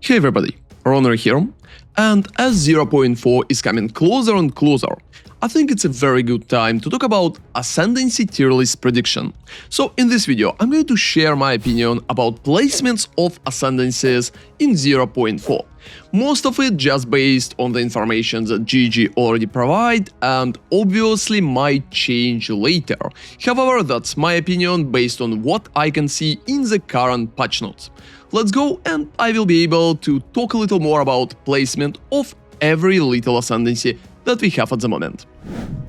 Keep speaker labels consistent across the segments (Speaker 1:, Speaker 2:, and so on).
Speaker 1: Hey everybody, ronarray here, and as 0.4 is coming closer and closer, I think it's a very good time to talk about Ascendancy tier list prediction. So in this video, I'm going to share my opinion about placements of Ascendancies in 0.4. Most of it just based on the information that GG already provide and obviously might change later. However, that's my opinion based on what I can see in the current patch notes. Let's go, and I will be able to talk a little more about placement of every little Ascendancy that we have at the moment.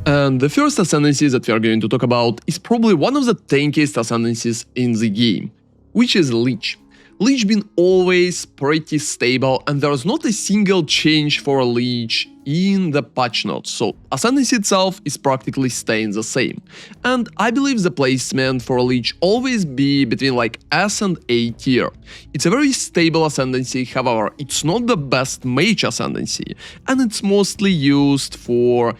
Speaker 1: And the first Ascendancy that we are going to talk about is probably one of the tankiest Ascendancies in the game, which is Lich. Lich been always pretty stable, and there's not a single change for Lich in the patch notes, so Ascendancy itself is practically staying the same. And I believe the placement for Lich always be between like S and A tier. It's a very stable Ascendancy, however, it's not the best Mage Ascendancy, and it's mostly used for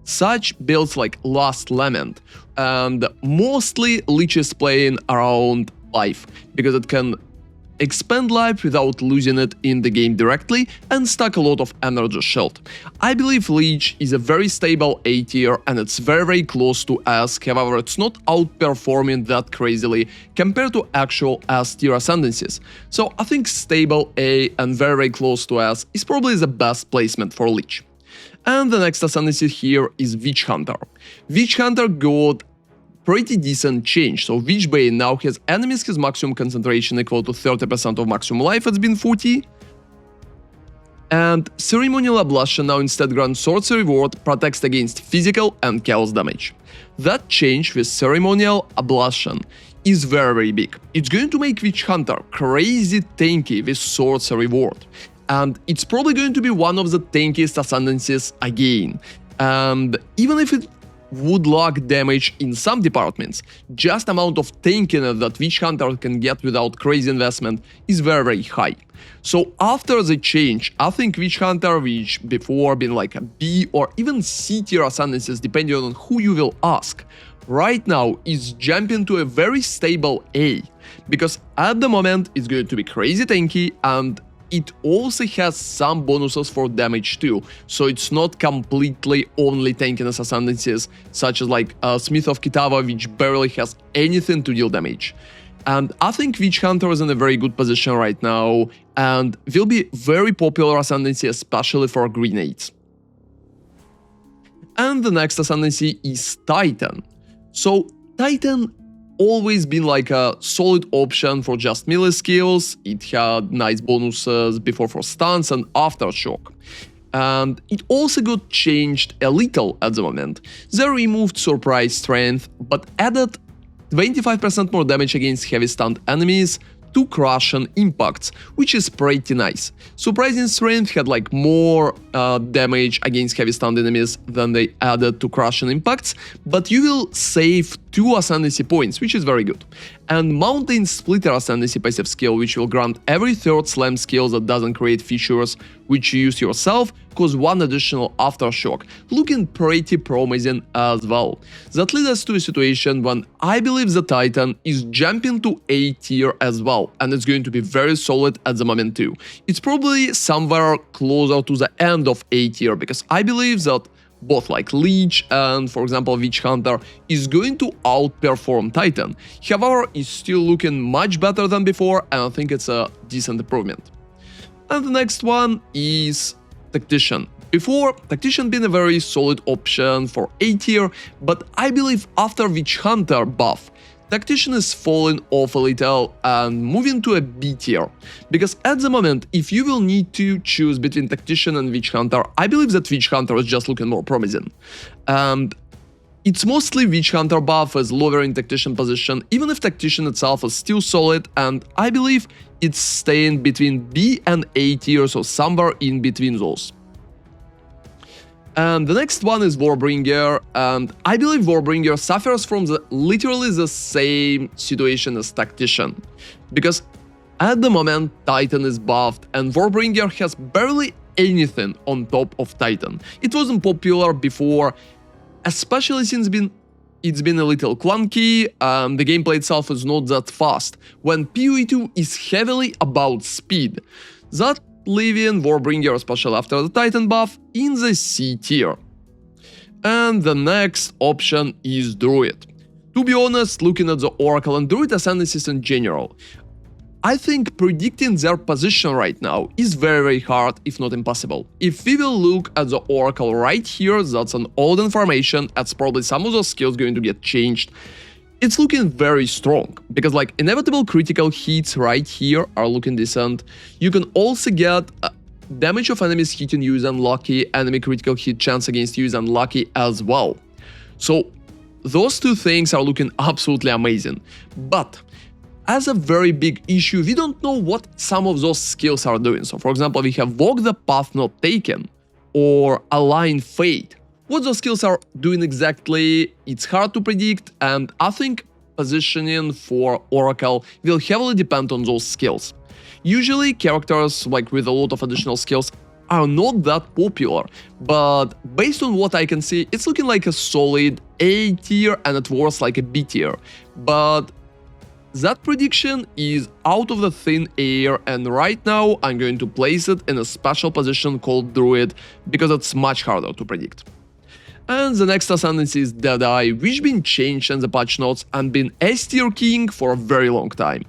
Speaker 1: such builds like Last Lament, and mostly Lich is playing around life, because it can expand life without losing it in the game directly and stack a lot of energy shield. I believe Lich is a very stable A tier and it's very close to S, however it's not outperforming that crazily compared to actual S tier Ascendancies. So I think stable A and very close to S is probably the best placement for Lich. And the next Ascendancy here is Witch Hunter. Witch Hunter got pretty decent change, so Witch Bane now has enemies his maximum concentration equal to 30% of maximum life, it's been 40. And Ceremonial Ablution now instead grants Sorcery Ward, protects against physical and chaos damage. That change with Ceremonial Ablution is very big. It's going to make Witch Hunter crazy tanky with Sorcery Ward. And it's probably going to be one of the tankiest Ascendancies again. And even if it would lack damage in some departments, just amount of tankiness that Witch Hunter can get without crazy investment is very high. So after the change, I think Witch Hunter, which before been like a B or even C tier Ascendancies depending on who you will ask, right now is jumping to a very stable A, because at the moment it's going to be crazy tanky and it also has some bonuses for damage too, so it's not completely only tankiness Ascendancies, such as like Smith of Kitava, which barely has anything to deal damage. And I think Witch Hunter is in a very good position right now, and will be very popular Ascendancy, especially for grenades. And the next Ascendancy is Titan. So Titan always been like a solid option for just melee skills. It had nice bonuses before for stuns and aftershock. And it also got changed a little at the moment. They removed Surprise Strength, but added 25% more damage against heavy stunned enemies to Crushing Impacts, which is pretty nice. Surprising Strength had like more damage against heavy stunned enemies than they added to Crushing Impacts, but you will save 2 Ascendancy points, which is very good. And Mountain Splitter Ascendancy passive skill, which will grant every third slam skill that doesn't create features which you use yourself, cause 1 additional aftershock, looking pretty promising as well. That leads us to a situation when I believe the Titan is jumping to A tier as well, and it's going to be very solid at the moment too. It's probably somewhere closer to the end of A tier, because I believe that both like Lich and, for example, Witch Hunter is going to outperform Titan. However, it's still looking much better than before, and I think it's a decent improvement. And the next one is Tactician. Before, Tactician been a very solid option for A tier, but I believe after Witch Hunter buff, Tactician is falling off a little and moving to a B tier, because at the moment, if you will need to choose between Tactician and Witch Hunter, I believe that Witch Hunter is just looking more promising. And it's mostly Witch Hunter buff is lowering Tactician position, even if Tactician itself is still solid, and I believe it's staying between B and A tier, so somewhere in between those. And the next one is Warbringer, and I believe Warbringer suffers from literally the same situation as Tactician, because at the moment Titan is buffed and Warbringer has barely anything on top of Titan. It wasn't popular before, especially since it's been a little clunky, the gameplay itself is not that fast, when PoE2 is heavily about speed. That leaving Warbringer, especially after the Titan buff, in the C tier. And the next option is Druid. To be honest, looking at the Oracle and Druid Ascendancies in general, I think predicting their position right now is very hard, if not impossible. If we will look at the Oracle right here, that's an old information, that's probably some of those skills going to get changed. It's looking very strong, because like inevitable critical hits right here are looking decent. You can also get damage of enemies hitting you is unlucky, enemy critical hit chance against you is unlucky as well. So those two things are looking absolutely amazing. But as a very big issue, we don't know what some of those skills are doing. So for example, we have Walk the Path Not Taken or Align Fate. What those skills are doing exactly, it's hard to predict, and I think positioning for Oracle will heavily depend on those skills. Usually characters like with a lot of additional skills are not that popular, but based on what I can see, it's looking like a solid A tier and at worst like a B tier. But that prediction is out of the thin air, and right now I'm going to place it in a special position called Druid, because it's much harder to predict. And the next ascendancy is Deadeye, which been changed in the patch notes and been S tier king for a very long time.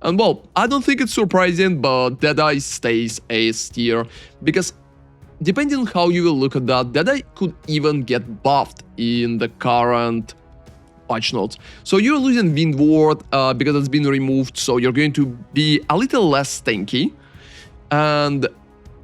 Speaker 1: And well, I don't think it's surprising, but Deadeye stays S tier, because depending on how you will look at that, Deadeye could even get buffed in the current patch notes. So you're losing Wind Ward because it's been removed, so you're going to be a little less tanky. And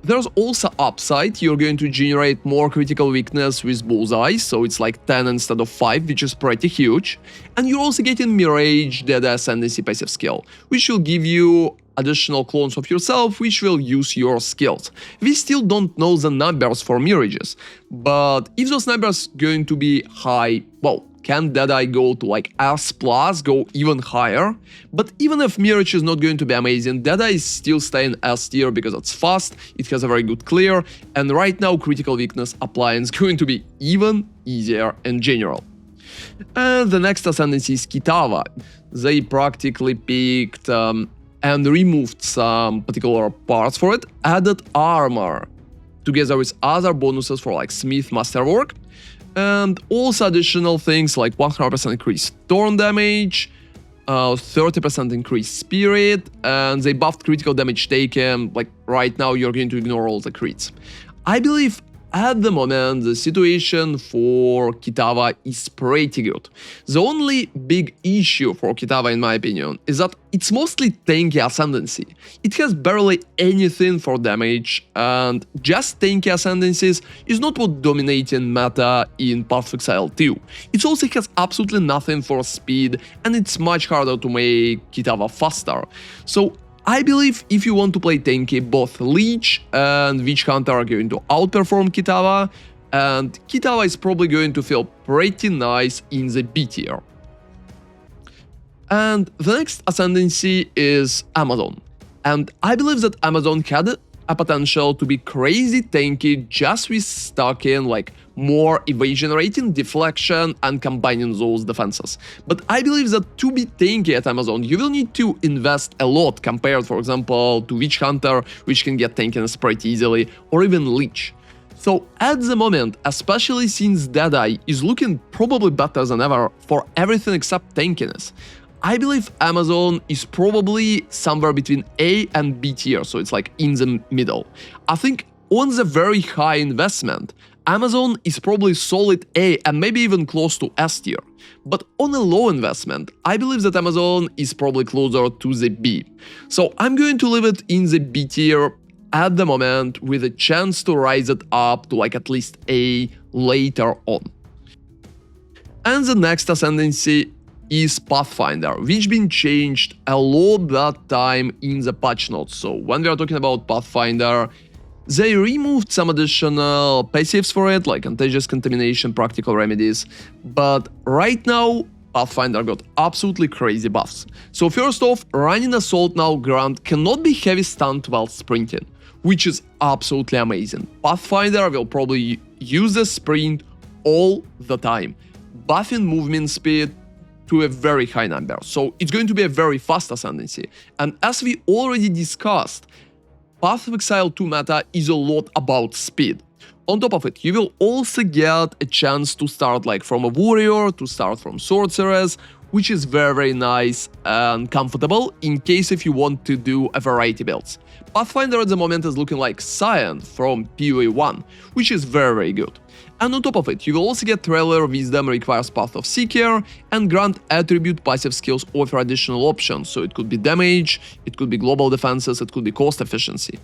Speaker 1: there's also upside, you're going to generate more critical weakness with Bullseye, so it's like 10 instead of 5, which is pretty huge. And you're also getting Mirage, Deadeye Ascendancy passive skill, which will give you additional clones of yourself, which will use your skills. We still don't know the numbers for Mirages, but if those numbers going to be high, well, can Deadeye go to like S+, go even higher? But even if Mirage is not going to be amazing, Deadeye is still staying S tier because it's fast, it has a very good clear, and right now critical weakness applying is going to be even easier in general. And the next ascendancy is Kitava. They practically picked and removed some particular parts for it, added armor, together with other bonuses for like Smith Masterwork, and also additional things like 100% increased Thorn damage, 30% increased Spirit, and they buffed critical damage taken. Like right now you're going to ignore all the crits. I believe at the moment the situation for Kitava is pretty good. The only big issue for Kitava in my opinion is that it's mostly tanky ascendancy. It has barely anything for damage, and just tanky ascendancies is not what dominating meta in Path of Exile 2. It also has absolutely nothing for speed, and it's much harder to make Kitava faster. So I believe if you want to play tanky, both Lich and Witch Hunter are going to outperform Kitava, and Kitava is probably going to feel pretty nice in the B tier. And the next ascendancy is Amazon, and I believe that Amazon had a potential to be crazy tanky just with stacking like more evasion rating, deflection, and combining those defenses. But I believe that to be tanky at Amazon, you will need to invest a lot compared, for example, to Witch Hunter, which can get tankiness pretty easily, or even Lich. So at the moment, especially since Deadeye is looking probably better than ever for everything except tankiness, I believe Amazon is probably somewhere between A and B tier, so it's like in the middle. I think on the very high investment, Amazon is probably solid A and maybe even close to S tier. But on a low investment, I believe that Amazon is probably closer to the B. So I'm going to leave it in the B tier at the moment, with a chance to rise it up to like at least A later on. And the next ascendancy is Pathfinder, which been changed a lot that time in the patch notes. So when we are talking about Pathfinder, they removed some additional passives for it, like Contagious Contamination, Practical Remedies, but right now Pathfinder got absolutely crazy buffs. So first off, running Assault Now Grant cannot be heavy stunned while sprinting, which is absolutely amazing. Pathfinder will probably use the sprint all the time. buffing movement speed to a very high number. So it's going to be a very fast Ascendancy. And as we already discussed, Path of Exile 2 meta is a lot about speed. On top of it, you will also get a chance to start like from a warrior, to start from Sorceress, which is very nice and comfortable in case if you want to do a variety builds. Pathfinder at the moment is looking like Scion from PoE1, which is very good. And on top of it, you will also get Trailer Wisdom requires Path of Seeker, and Grant Attribute passive skills offer additional options, so it could be damage, it could be global defenses, it could be cost efficiency.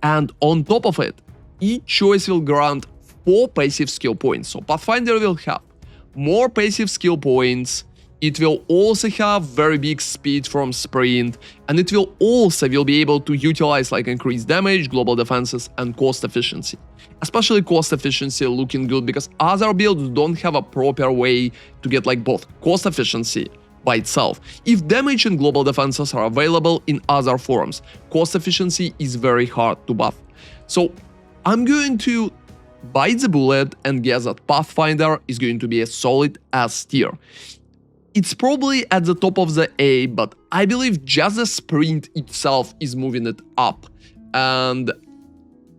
Speaker 1: And on top of it, each choice will grant 4 passive skill points, so Pathfinder will have more passive skill points, it will also have very big speed from sprint, and it will also be able to utilize like increased damage, global defenses, and cost efficiency. Especially cost efficiency looking good because other builds don't have a proper way to get like both cost efficiency by itself. If damage and global defenses are available in other forms, cost efficiency is very hard to buff. So I'm going to bite the bullet and guess that Pathfinder is going to be a solid S tier. It's probably at the top of the A, but I believe just the sprint itself is moving it up. And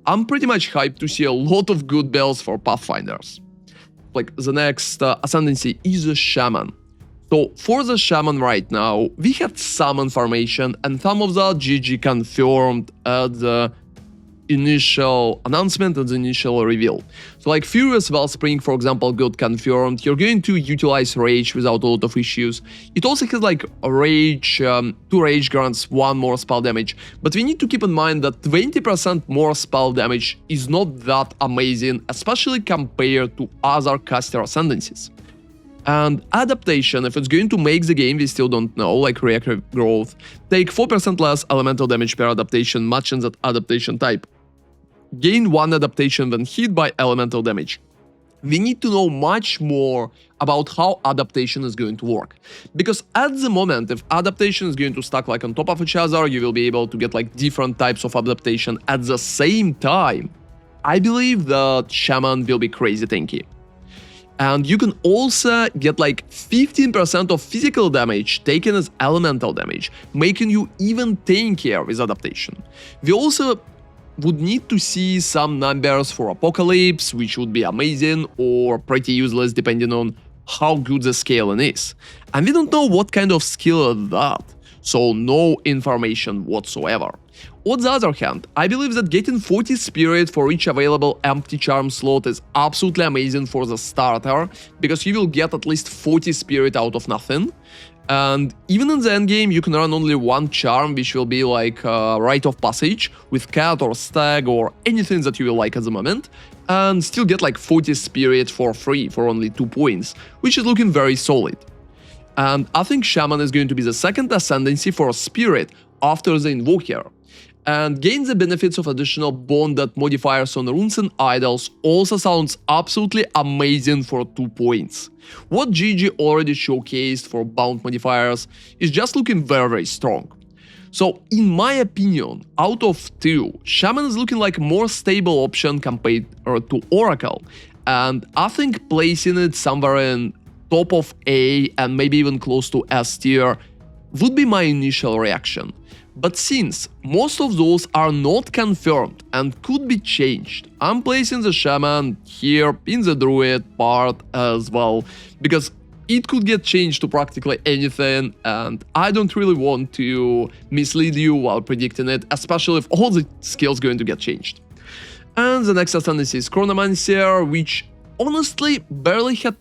Speaker 1: I'm pretty much hyped to see a lot of good builds for Pathfinders. Like the next Ascendancy is a Shaman. So for the Shaman right now, we had some information and some of the GG confirmed at the initial announcement and the initial reveal. So like Furious Wellspring, for example, got confirmed. You're going to utilize Rage without a lot of issues. It also has like a Rage, 2 Rage grants 1 more spell damage. But we need to keep in mind that 20% more spell damage is not that amazing, especially compared to other caster Ascendancies. And adaptation, if it's going to make the game, we still don't know, like reactive growth. Take 4% less elemental damage per adaptation, matching that adaptation type. Gain 1 adaptation when hit by elemental damage. We need to know much more about how adaptation is going to work. Because at the moment, if adaptation is going to stack like on top of each other, you will be able to get like different types of adaptation at the same time. I believe that Shaman will be crazy tanky. And you can also get like 15% of physical damage taken as elemental damage, making you even tankier with adaptation. We also would need to see some numbers for Apocalypse, which would be amazing or pretty useless depending on how good the scaling is. And we don't know what kind of skill is that, so no information whatsoever. On the other hand, I believe that getting 40 spirit for each available empty charm slot is absolutely amazing for the starter, because you will get at least 40 spirit out of nothing. And even in the endgame, you can run only 1 charm, which will be like Rite of Passage with Cat or Stag or anything that you will like at the moment, and still get like 40 spirit for free for only 2 points, which is looking very solid. And I think Shaman is going to be the second Ascendancy for Spirit after the Invoker. And gain the benefits of additional bonded modifiers on runes and idols also sounds absolutely amazing for 2 points. What GG already showcased for bound modifiers is just looking very strong. So in my opinion, out of 2, Shaman is looking like a more stable option compared to Oracle, and I think placing it somewhere in top of A and maybe even close to S tier would be my initial reaction. But since most of those are not confirmed and could be changed, I'm placing the Shaman here in the Druid part as well, because it could get changed to practically anything, and I don't really want to mislead you while predicting it, especially if all the skills are going to get changed. And the next Ascendancy is Chronomancer, which honestly barely had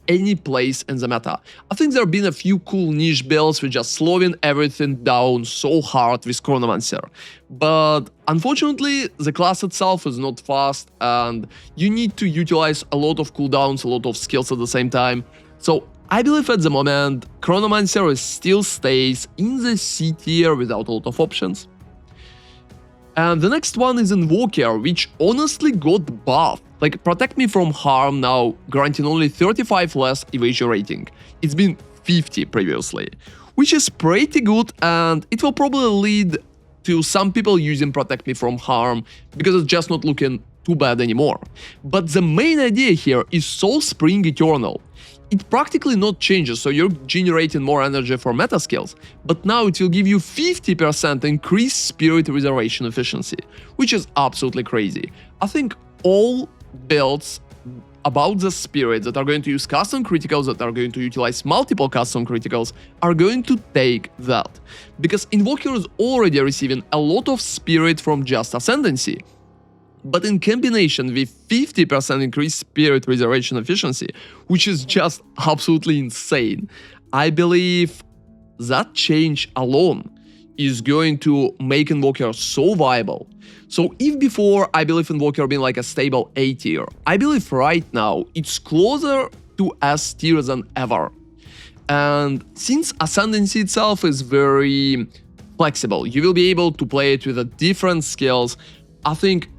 Speaker 1: any place in the meta. I think there have been a few cool niche builds with just slowing everything down so hard with Chronomancer. But unfortunately, the class itself is not fast and you need to utilize a lot of cooldowns, a lot of skills at the same time. So I believe at the moment, Chronomancer still stays in the C tier without a lot of options. And the next one is Invoker, which honestly got buffed. Like, Protect Me from Harm now, granting only 35 less evasion rating. It's been 50 previously, which is pretty good, and it will probably lead to some people using Protect Me from Harm, because it's just not looking too bad anymore. But the main idea here is Soul Spring Eternal. it practically not changes, so you're generating more energy for meta skills, but now it will give you 50% increased spirit reservation efficiency, which is absolutely crazy. I think all builds about the spirit that are going to use custom criticals, that are going to utilize multiple custom criticals, are going to take that. Because Invoker is already receiving a lot of spirit from just Ascendancy. But in combination with 50% increased spirit reservation efficiency, which is just absolutely insane, I believe that change alone is going to make Invoker so viable. So if before I believe Invoker being like a stable A tier, I believe right now it's closer to S tier than ever. And since Ascendancy itself is very flexible, you will be able to play it with different skills. I think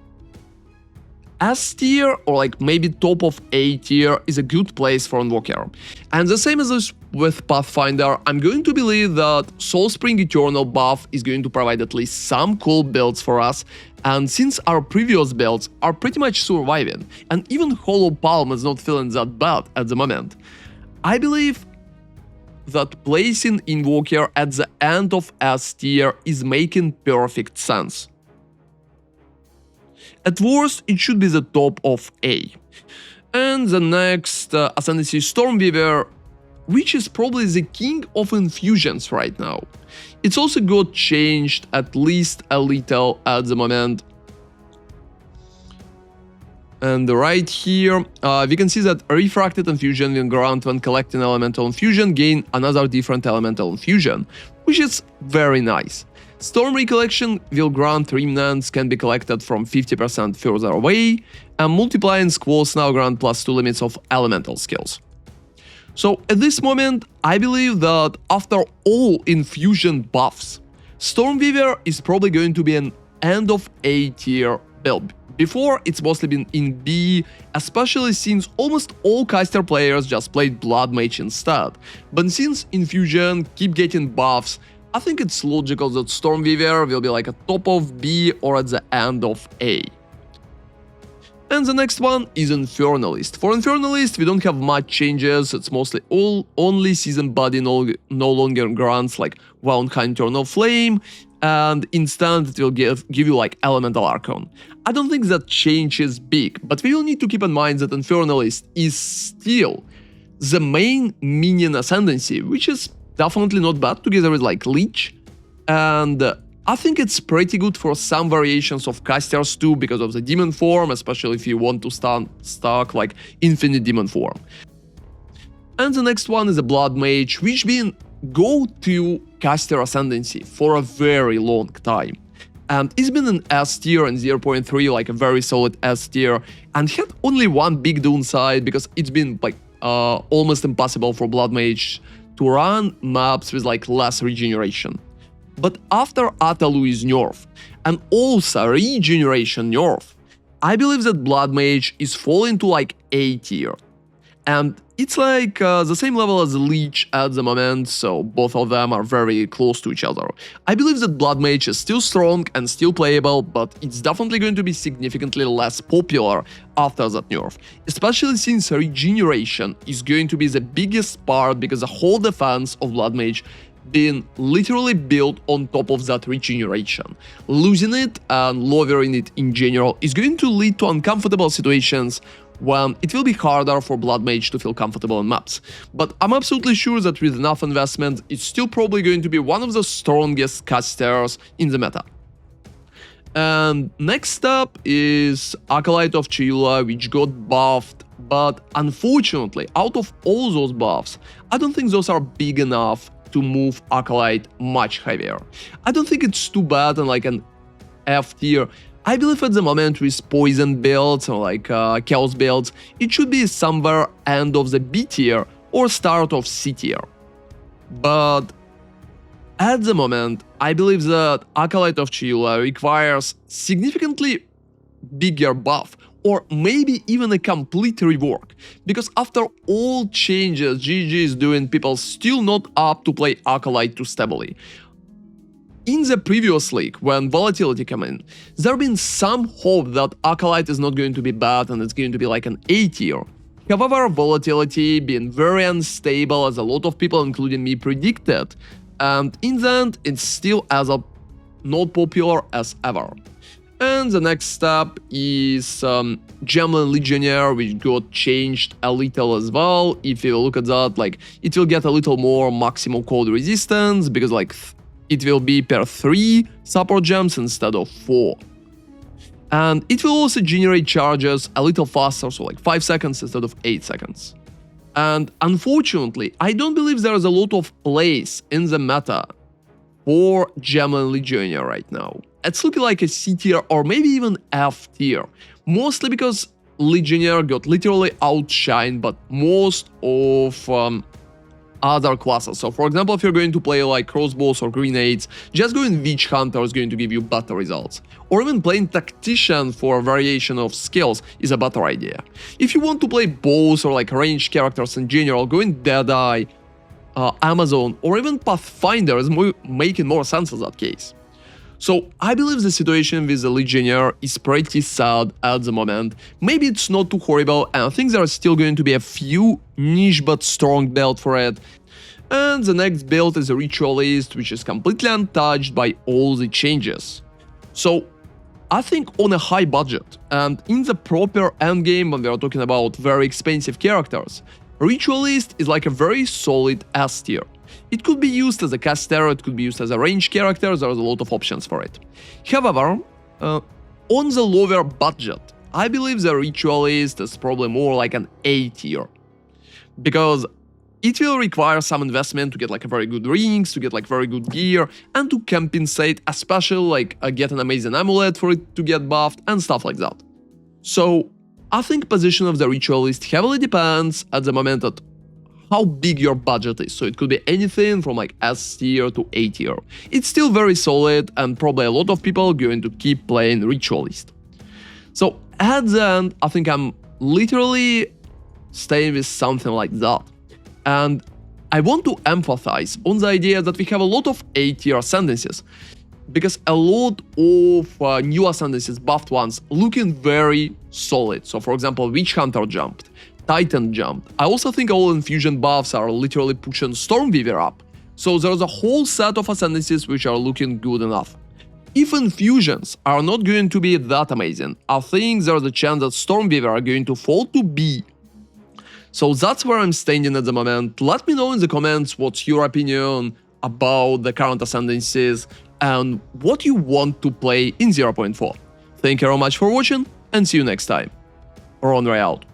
Speaker 1: S tier or like maybe top of A tier is a good place for Invoker. And the same as with Pathfinder, I'm going to believe that Soulspring Eternal buff is going to provide at least some cool builds for us. And since our previous builds are pretty much surviving, and even Hollow Palm is not feeling that bad at the moment, I believe that placing Invoker at the end of S tier is making perfect sense. At worst, it should be the top of A. And the next Ascendancy Stormweaver, which is probably the king of infusions right now. It's also got changed at least a little at the moment. And right here, we can see that Refracted Infusion will grant when collecting Elemental Infusion, gain another different Elemental Infusion, which is very nice. Storm Recollection will grant remnants can be collected from 50% further away, and Multiplying Squalls now grant +2 limits of elemental skills. So at this moment, I believe that after all infusion buffs, Stormweaver is probably going to be an end of A tier build. Before, it's mostly been in B, especially since almost all caster players just played Blood Mage instead. But since infusion keep getting buffs, I think it's logical that Stormweaver will be like a top of B or at the end of A. And the next one is Infernalist. For Infernalist, we don't have much changes, it's mostly only Seasoned Body no longer grants like Valentine Eternal Flame, and instead it will give you like Elemental Archon. I don't think that change is big, but we will need to keep in mind that Infernalist is still the main minion ascendancy, which is definitely not bad together with like Lich, and I think it's pretty good for some variations of casters too because of the demon form, especially if you want to stack like infinite demon form. And the next one is a Blood Mage, which been go-to caster ascendancy for a very long time. And it's been an S tier and 0.3, like a very solid S tier, and had only one big downside because it's been like almost impossible for Blood Mage to run maps with like less regeneration. But after Atalu is nerfed, and also regeneration nerf, I believe that Blood Mage is falling to like A tier. And it's like the same level as Lich at the moment, so both of them are very close to each other. I believe that Blood Mage is still strong and still playable, but it's definitely going to be significantly less popular after that nerf. Especially since regeneration is going to be the biggest part, because the whole defense of Blood Mage being literally built on top of that regeneration. Losing it and lowering it in general is going to lead to uncomfortable situations when it will be harder for Blood Mage to feel comfortable on maps. But I'm absolutely sure that with enough investment, it's still probably going to be one of the strongest casters in the meta. And next up is Acolyte of Chayula, which got buffed, but unfortunately, out of all those buffs, I don't think those are big enough to move Acolyte much heavier. I don't think it's too bad in like an F tier. I believe at the moment with poison builds or like chaos builds, it should be somewhere end of the B tier or start of C tier. But at the moment, I believe that Acolyte of Chayula requires significantly bigger buff, or maybe even a complete rework, because after all changes GG is doing, people still not up to play Acolyte too stably. In the previous league, when volatility came in, there been some hope that Acolyte is not going to be bad and it's going to be like an A tier. However, volatility being very unstable as a lot of people, including me, predicted, and in the end, it's still as not popular as ever. And the next step is Gemling Legionnaire, which got changed a little as well. If you look at that, like, it will get a little more maximal cold resistance, because like it will be per 3 support gems instead of 4. And it will also generate charges a little faster, so like 5 seconds instead of 8 seconds. And unfortunately, I don't believe there is a lot of place in the meta for Gemling Legionnaire right now. It's looking like a C tier or maybe even F tier, mostly because Legionnaire got literally outshined by most of other classes. So for example, if you're going to play like crossbows or grenades, just going Witch Hunter is going to give you better results. Or even playing Tactician for a variation of skills is a better idea. If you want to play bows or like ranged characters in general, going Deadeye, Amazon, or even Pathfinder is making more sense in that case. So I believe the situation with the Legionnaire is pretty sad at the moment. Maybe it's not too horrible, and I think there are still going to be a few niche but strong builds for it. And the next build is a Ritualist, which is completely untouched by all the changes. So I think on a high budget and in the proper endgame when we are talking about very expensive characters, Ritualist is like a very solid S tier. It could be used as a caster, it could be used as a ranged character, there's a lot of options for it. However, on the lower budget, I believe the Ritualist is probably more like an A tier. Because it will require some investment to get like a very good rings, to get like very good gear, and to compensate, especially like get an amazing amulet for it to get buffed and stuff like that. So I think position of the Ritualist heavily depends at the moment at how big your budget is, so it could be anything from like S tier to A tier. It's still very solid, and probably a lot of people are going to keep playing Ritualist. So at the end, I think I'm literally staying with something like that. And I want to emphasize on the idea that we have a lot of A tier ascendancies, because a lot of new ascendancies, buffed ones, looking very solid. So for example, Witch Hunter jumped, Titan jumped. I also think all infusion buffs are literally pushing Stormweaver up. So there's a whole set of ascendancies which are looking good enough. If infusions are not going to be that amazing, I think there's a chance that Stormweaver are going to fall to B. So that's where I'm standing at the moment. Let me know in the comments what's your opinion about the current ascendancies and what you want to play in 0.4. Thank you very much for watching, and see you next time. ronarray out.